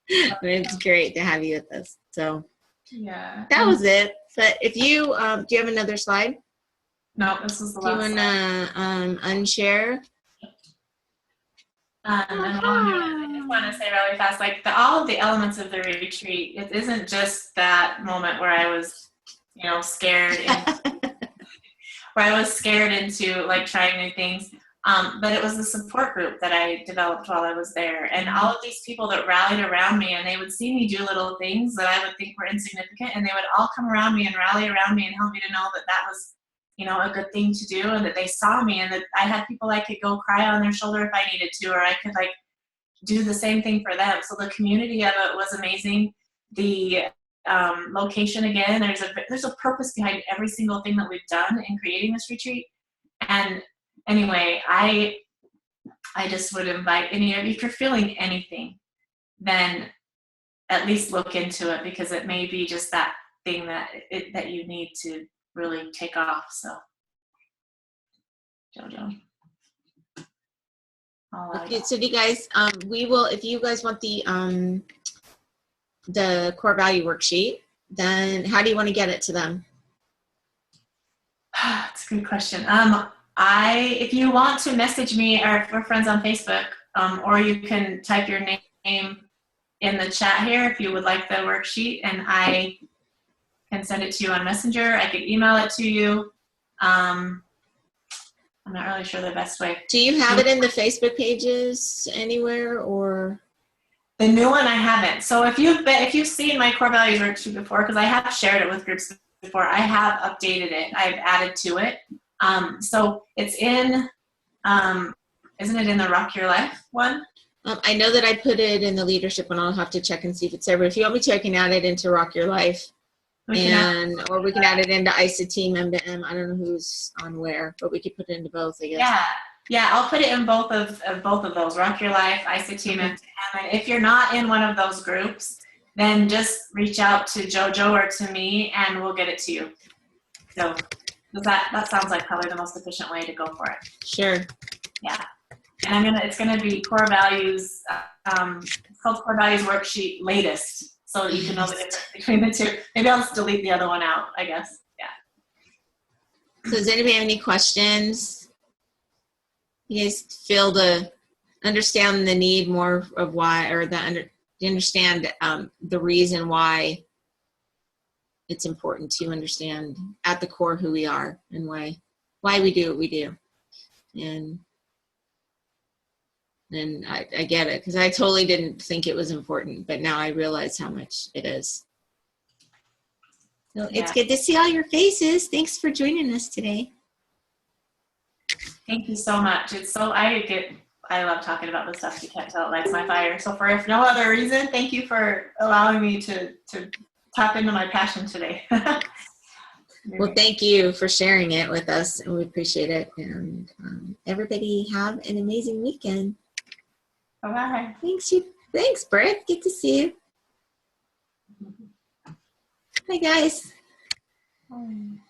it's great to have you with us. So yeah, that was it. But if you, do you have another slide? No, this is the last. Do you want to unshare? I just want to say really fast, like all of the elements of the retreat, it isn't just that moment where I was, scared, where I was scared into like trying new things. But it was the support group that I developed while I was there, and all of these people that rallied around me, and they would see me do little things that I would think were insignificant, and they would all come around me and rally around me and help me to know that was a good thing to do, and that they saw me, and that I had people I could go cry on their shoulder if I needed to, or I could like do the same thing for them. So the community of it was amazing. The location, again, there's a purpose behind every single thing that we've done in creating this retreat. And anyway, I just would invite any of you, if you're feeling anything, then at least look into it, because it may be just that thing that you need to really take off. So, JoJo. Okay, so you guys, we will, if you guys want the core value worksheet, then how do you want to get it to them? That's a good question. If you want to message me, or if we're friends on Facebook, or you can type your name in the chat here if you would like the worksheet, and I can send it to you on Messenger. I could email it to you. I'm not really sure the best way. Do you have it in the Facebook pages anywhere, or? The new one I haven't. So if you've seen my core values worksheet before, because I have shared it with groups before, I have updated it. I've added to it. So it's in, isn't it in the Rock Your Life one? I know that I put it in the leadership one. I'll have to check and see if it's there. But if you want me to, I can add it into Rock Your Life. Or we can add it into ISA Team M2M. I don't know who's on where, but we could put it into both, I guess. Yeah, I'll put it in both of those, Rock Your Life, ISA Team M2M. And if you're not in one of those groups, then just reach out to JoJo or to me, and we'll get it to you. So that sounds like probably the most efficient way to go for it. Sure. Yeah. And it's gonna be core values. It's called Core Values Worksheet Latest, so that you can know the difference between the two. Maybe I'll just delete the other one out, I guess. Yeah. So does anybody have any questions? You guys feel to understand the need more of why, or understand the reason why it's important to understand at the core who we are and why we do what we do. And I get it, because I totally didn't think it was important, but now I realize how much it is. So it's good to see all your faces. Thanks for joining us today. Thank you so much. I love talking about this stuff. You can't tell, it lights my fire. So for if no other reason, thank you for allowing me to tap into my passion today. Well, thank you for sharing it with us, and we appreciate it. And everybody have an amazing weekend. Bye. Thanks, Britt. Good to see you. Hi, guys. Bye.